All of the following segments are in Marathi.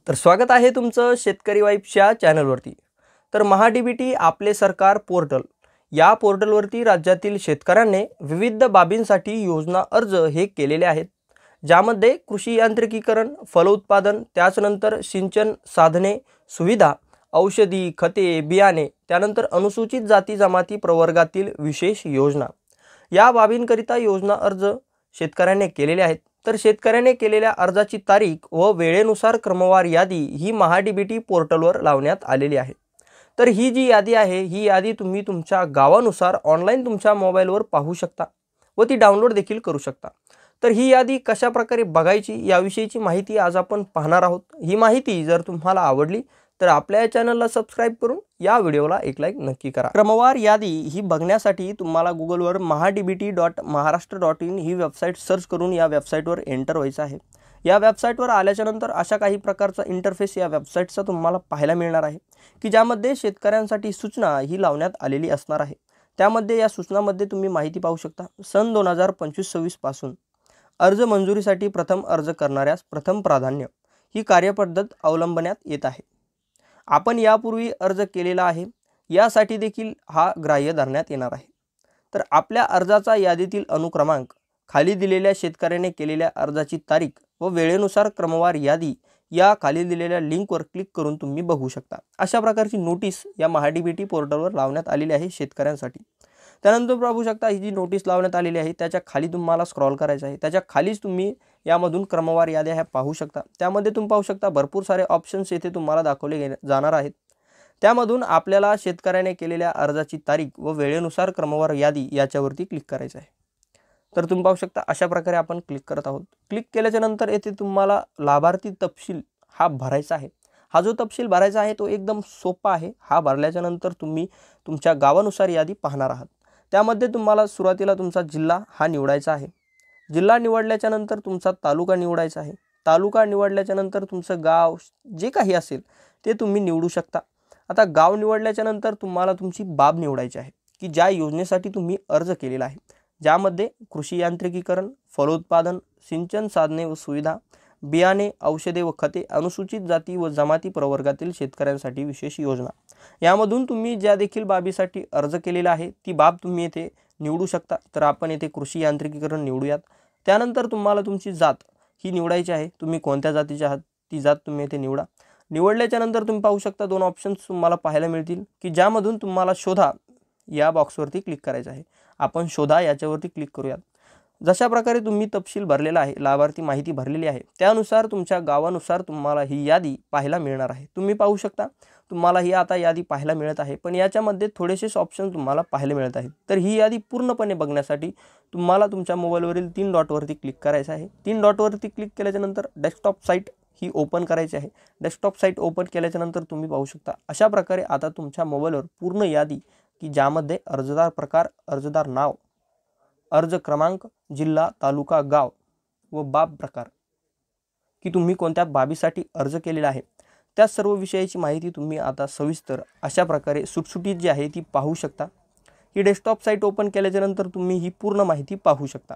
तर स्वागत आहे तुमचं शेतकरी वाईब्सच्या चॅनलवरती। तर महाडीबीटी आपले सरकार पोर्टल या पोर्टलवरती राज्यातील शेतकऱ्यांनी विविध बाबींसाठी योजना अर्ज हे केलेले आहेत, ज्यामध्ये कृषी यांत्रिकीकरण, फलोत्पादन, त्याचनंतर सिंचन साधने, सुविधा, औषधी, खते, बियाणे, त्यानंतर अनुसूचित जाती जमाती प्रवर्गातील विशेष योजना या बाबींकरिता योजना अर्ज शेतकऱ्यांनी केलेले आहेत। तर शेतकऱ्याने केलेल्या अर्जाची तारीख व वेळेनुसार क्रमवार यादी ही महाडीबीटी पोर्टलवर लावण्यात आलेली आहे। तर ही जी यादी आहे, ही यादी तुम्ही तुमच्या गावानुसार ऑनलाईन तुमच्या मोबाईलवर पाहू शकता व ती डाउनलोड देखील करू शकता। तर ही यादी कशा प्रकारे बघायची याविषयीची माहिती आज आपण पाहणार आहोत। ही माहिती जर तुम्हाला आवडली तर आपल्या चॅनलला सबस्क्राइब करून या व्हिडिओला एक लाईक नक्की करा। क्रमवार यादी ही बघण्यासाठी तुम्हाला गुगलवर mahadbt.maharashtra.in ही वेबसाईट सर्च करून या वेबसाईटवर एंटर व्हायचं आहे। या वेबसाईटवर आल्याच्या नंतर अशा काही प्रकारचा इंटरफेस या वेबसाईटचा तुम्हाला पाहायला मिळणार आहे की ज्यामध्ये शेतकऱ्यांसाठी सूचना ही लावण्यात आलेली असणार आहे। त्यामध्ये या सूचनांमध्ये तुम्ही माहिती पाहू शकता। सन 2025-26 पासून अर्ज मंजुरीसाठी प्रथम अर्ज करणाऱ्यास प्रथम प्राधान्य ही कार्यपद्धत अवलंबण्यात येत आहे। आपण यापूर्वी अर्ज केलेला आहे यासाठी देखील हा ग्राह्य धरण्यात येणार आहे। तर आपल्या अर्जाचा यादीतील अनुक्रमांक, खाली दिलेल्या शेतकऱ्याने केलेल्या अर्जाची तारीख व वेळेनुसार क्रमवार यादी या खाली दिलेल्या लिंकवर क्लिक करून तुम्ही बघू शकता। अशा प्रकारची नोटीस या महाडीबीटी पोर्टलवर लावण्यात आलेली आहे शेतकऱ्यांसाठी। त्यानंतर पाहू शकता ही जी नोटीस लावण्यात आलेली आहे त्याच्या खाली तुम्हाला स्क्रॉल करायचं आहे। त्याच्या खालीच तुम्ही यामधून क्रमवार याद्या ह्या पाहू शकता। त्यामध्ये तुम्ही पाहू शकता भरपूर सारे ऑप्शन्स येथे तुम्हाला दाखवले जाणार आहेत। त्यामधून आपल्याला शेतकऱ्याने केलेल्या अर्जाची तारीख व वेळेनुसार क्रमवार यादी याच्यावरती क्लिक करायचं आहे। तर तुम्ही पाहू शकता अशा प्रकारे आपण क्लिक करत आहोत। क्लिक केल्याच्या नंतर येथे तुम्हाला लाभार्थी तपशील हा भरायचा आहे। हा जो तपशील भरायचा आहे तो एकदम सोपा आहे। हा भरल्याच्या नंतर तुम्ही तुमच्या गावानुसार यादी पाहणार आहात। त्यामध्ये तुम्हाला सुरुवातीला तुमचा जिल्हा हा निवडायचा आहे। जिल्हा निवडल्याच्या नंतर तुमचा तालुका निवडायचा आहे। तालुका निवडल्याच्या नंतर तुमचं गाव जे काही असेल ते तुम्ही निवडू शकता। आता गाव निवडल्याच्या नंतर तुम्हाला तुमची बाब निवडायची आहे की ज्या योजनेसाठी तुम्ही अर्ज केलेला आहे, ज्यामध्ये कृषी यांत्रिकीकरण, फलोत्पादन, सिंचन साधने व सुविधा, बियाणे, औषधे व खते, अनुसूचित जाती व जमाती प्रवर्गातील शेतकऱ्यांसाठी विशेष योजना यामधून तुम्ही ज्या देखील बाबीसाठी अर्ज केलेला आहे ती बाब तुम्ही येथे निवडू शकता। तर आपण येथे कृषी यांत्रिकीकरण निवडूयात। त्यानंतर तुम्हाला तुमची जात ही निवडायची आहे। तुम्ही कोणत्या जातीचे आहात ती जात तुम्ही येथे निवडा। निवडल्याच्या नंतर तुम्ही पाहू शकता दोन ऑप्शन्स तुम्हाला पाहायला मिळतील की ज्यामधून तुम्हाला शोधा या बॉक्सवरती क्लिक करायचं आहे। आपण शोधा याच्यावरती क्लिक करूयात। जशा प्रकारे तुम्ही तपशील भरलेला आहे, लाभार्थी माहिती भरलेली आहे, त्यानुसार तुमच्या गावानुसार तुम्हाला ही यादी पाहायला मिळणार आहे। तुम्ही पाहू शकता तुम्हाला ही आता यादी पाहायला मिळत आहे, पण याच्यामध्ये थोडेसेच ऑप्शन तुम्हाला पाहायला मिळत आहेत। तर ही यादी पूर्णपणे बघण्यासाठी तुम्हाला तुमच्या मोबाईलवरील 3 डॉटवरती क्लिक करायचं आहे। 3 डॉटवरती क्लिक केल्याच्या नंतर डेस्कटॉप साईट ही ओपन करायची आहे। डेस्कटॉप साईट ओपन केल्याच्या नंतर तुम्ही पाहू शकता अशा प्रकारे आता तुमच्या मोबाईलवर पूर्ण यादी की ज्यामध्ये अर्जदार प्रकार, अर्जदार नाव, अर्ज क्रमांक, जिल्हा, तालुका, गाव व बाब प्रकार की तुम्ही कोणत्या बाबीसाठी अर्ज केलेला आहे त्या सर्व विषयाची माहिती तुम्ही आता सविस्तर अशा प्रकारे सुटसुटीत जी आहे ती पाहू शकता। ही डेस्कटॉप साईट ओपन केल्याच्या नंतर तुम्ही ही पूर्ण माहिती पाहू शकता।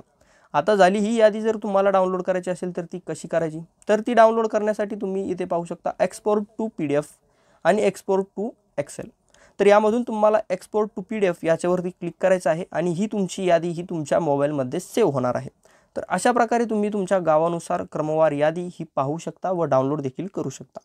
आता झाली ही यादी जर तुम्हाला डाउनलोड करायची असेल तर ती कशी करायची, तर ती डाउनलोड करण्यासाठी तुम्ही इथे पाहू शकता एक्सपोर्ट टू PDF आणि एक्सपोर्ट टू एक्सेल। तर यामधून तुम्हाला एक्सपोर्ट टू PDF याच्यावरती क्लिक करायचं आहे आणि ही तुमची यादी ही तुमच्या मोबाईलमध्ये सेव्ह होणार आहे। तर अशा प्रकारे तुम्ही तुमच्या गावानुसार क्रमवार यादी ही पाहू शकता व डाउनलोड देखील करू शकता।